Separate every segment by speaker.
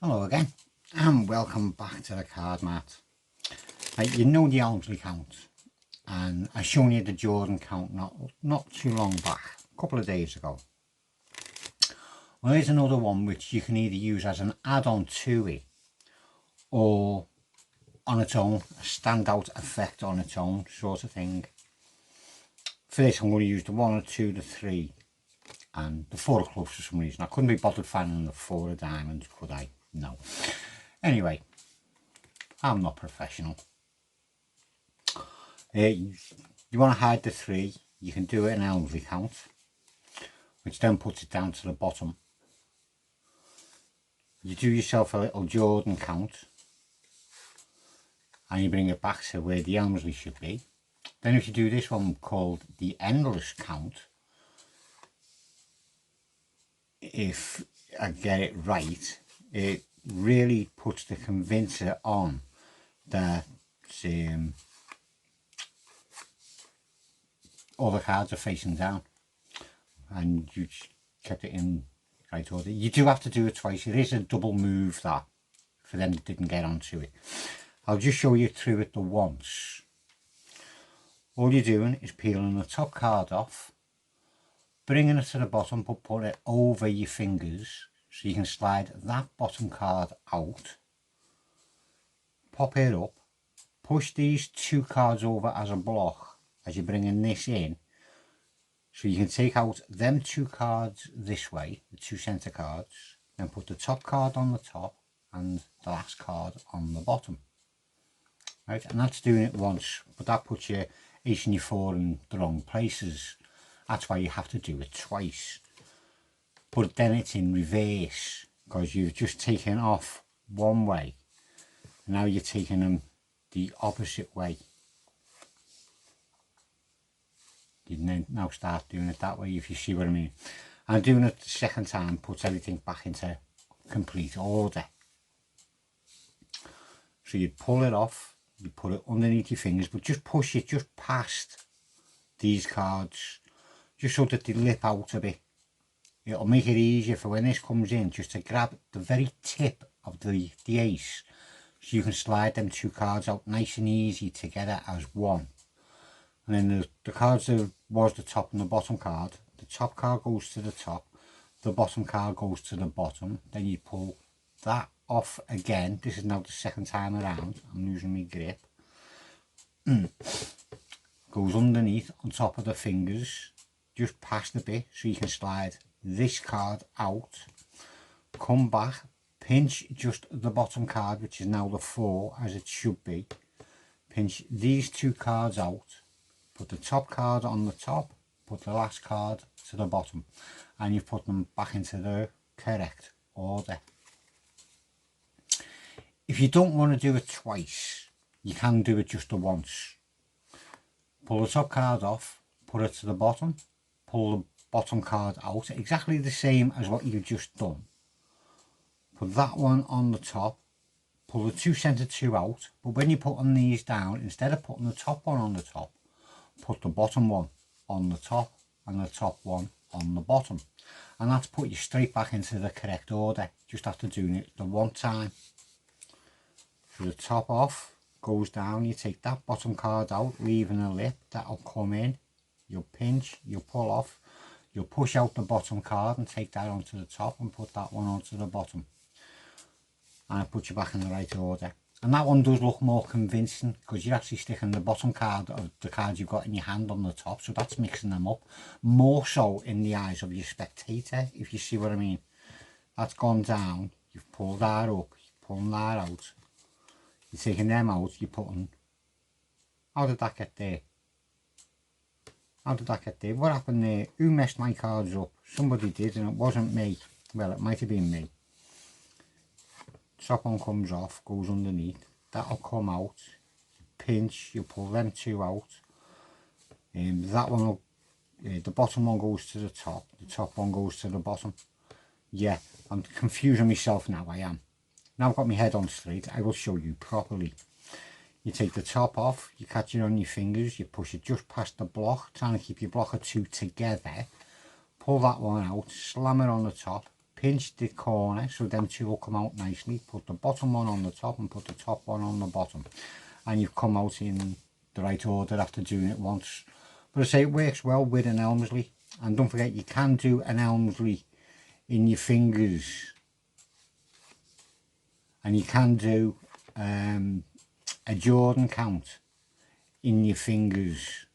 Speaker 1: Hello again and welcome back to the card mat. Right, you know the Elmsley Count, and I shown you the Jordan Count not too long back, a couple of days ago. Well, here's another one which you can either use as an add-on to it or on its own, a standout effect on its own sort of thing. For this I'm going to use the 1 or 2, the 3 and the 4 of clubs for some reason. I couldn't be bothered finding the 4 of diamonds, could I? No. Anyway, I'm not professional. You want to hide the 3, you can do it in Elmsley Count, which then puts it down to the bottom. You do yourself a little Jordan count and you bring it back to where the Elmsley should be. Then if you do this one called the endless count, if I get it right, it really puts the convincer on that all the cards are facing down and you kept it in right order. You do have to do it twice. It is a double move that, for them that didn't get onto it. I'll just show you through it the once. All you're doing is peeling the top card off, bringing it to the bottom, but put it over your fingers so you can slide that bottom card out, pop it up, push these 2 cards over as a block as you're bringing this in, so you can take out them 2 cards this way, the 2 centre cards, then put the top card on the top and the last card on the bottom. Right, and that's doing it once, but that puts your ace and your 4 in the wrong places. That's why you have to do it twice. But then it's in reverse, because you've just taken off one way and now you're taking them the opposite way. You now start doing it that way, if you see what I mean. And doing it the second time puts everything back into complete order. So you pull it off, you put it underneath your fingers, but just push it just past these cards, just so that they lip out a bit. It'll make it easier for when this comes in, just to grab the very tip of the ace, so you can slide them 2 cards out nice and easy together as one. And then the cards that was the top and the bottom card, the top card goes to the top, the bottom card goes to the bottom. Then you pull that off again. This is now the second time around. I'm losing my grip. Goes underneath on top of the fingers, just past a bit, so you can slide this card out, come back, pinch just the bottom card, which is now the 4 as it should be, pinch these 2 cards out, put the top card on the top, put the last card to the bottom, and you've put them back into the correct order. If you don't want to do it twice, you can do it just the once. Pull the top card off, put it to the bottom, pull the bottom card out, exactly the same as what you've just done. Put that one on the top, pull the 2 centre 2 out, but when you're putting these down, instead of putting the top one on the top, put the bottom one on the top and the top one on the bottom, and that's put you straight back into the correct order, just after doing it the one time. So the top off goes down, you take that bottom card out, leaving a lip, that'll come in, you'll pinch, you'll pull off, you'll push out the bottom card and take that onto the top and put that one onto the bottom, and it puts you back in the right order. And that one does look more convincing, because you're actually sticking the bottom card of the cards you've got in your hand on the top, so that's mixing them up more so in the eyes of your spectator, if you see what I mean. That's gone down, you've pulled that up, you're pulling that out, you're taking them out, you're putting, how did that get there? How did that get there? What happened there? Who messed my cards up? Somebody did, and it wasn't me. Well, it might have been me. Top one comes off, goes underneath, that'll come out, you pinch, you pull them 2 out, that one will, the bottom one goes to the top one goes to the bottom. Yeah, I'm confusing myself now, I am. Now I've got my head on straight, I will show you properly. You take the top off, you catch it on your fingers, you push it just past the block, trying to keep your block or two together. Pull that one out, slam it on the top, pinch the corner so them two will come out nicely. Put the bottom one on the top and put the top one on the bottom. And you've come out in the right order after doing it once. But I say it works well with an Elmsley. And don't forget, you can do an Elmsley in your fingers. And you can do a Jordan count in your fingers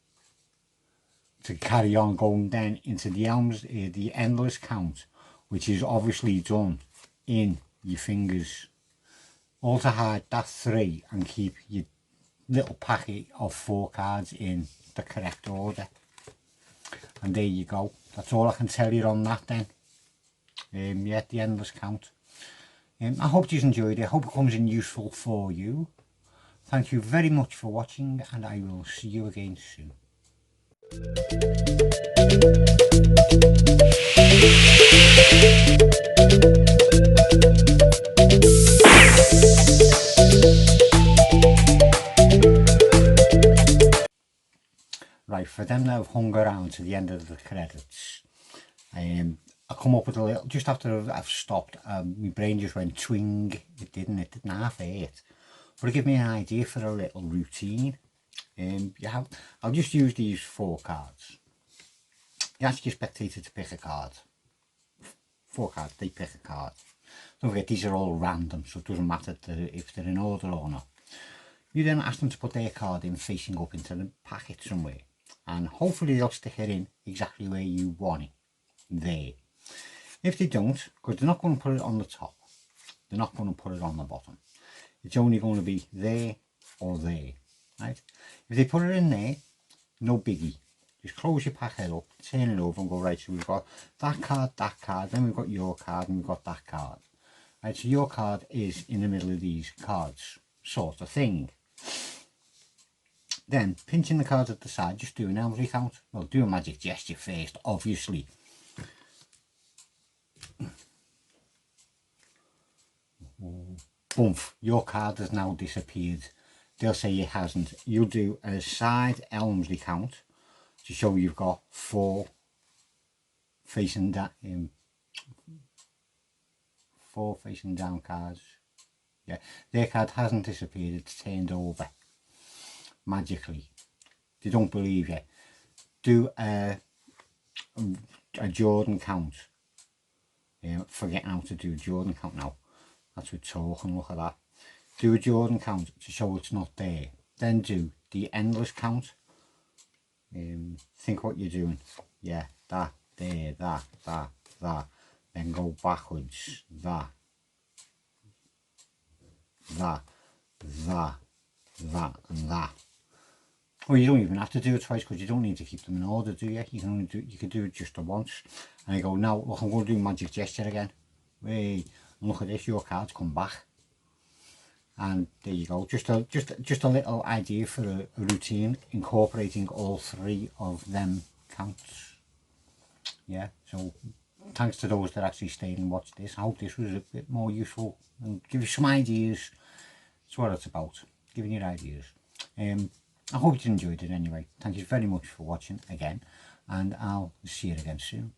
Speaker 1: to carry on going then into the the endless count, which is obviously done in your fingers. All to hide that 3 and keep your little packet of 4 cards in the correct order. And there you go. That's all I can tell you on that then. Yeah, the endless count. I hope you enjoyed it. I hope it comes in useful for you. Thank you very much for watching, and I will see you again soon. Right, for them that have hung around to the end of the credits, I come up with a little, just after I've stopped, my brain just went twing. It didn't half hurt. But it gave me an idea for a little routine. I'll just use these 4 cards. You ask your spectator to pick a card. 4 cards, they pick a card. Don't forget, these are all random, so it doesn't matter if they're in order or not. You then ask them to put their card in facing up into the packet somewhere. And hopefully they'll stick it in exactly where you want it. There. If they don't, because they're not going to put it on the top. They're not going to put it on the bottom. It's only going to be there or there, right? If they put it in there, no biggie. Just close your packet up, turn it over and go, right, so we've got that card, then we've got your card and we've got that card. Right, so your card is in the middle of these cards, sort of thing. Then, pinching the cards at the side, just do an Elmsley count. Well, do a magic gesture first, obviously. Boom, your card has now disappeared. They'll say it hasn't. You'll do a side Elmsley count to show you've got 4 facing down, 4 facing down cards. Yeah, their card hasn't disappeared, it's turned over magically. They don't believe you. Do a Jordan count. Forgetting how to do a Jordan count now. That's with talking, look at that. Do a Jordan count to show it's not there. Then do the endless count. Think what you're doing. Yeah, that, there, that. Then go backwards. That, and that. Well, you don't even have to do it twice because you don't need to keep them in order, do you? You can do it just once. And you go, now look, I'm going to do magic gesture again. Wait, and look at this, your cards come back. And there you go. Just a little idea for a routine incorporating all 3 of them counts. Yeah, so thanks to those that actually stayed and watched this. I hope this was a bit more useful and give you some ideas. That's what it's about, giving you ideas. I hope you enjoyed it anyway. Thank you very much for watching again, and I'll see you again soon.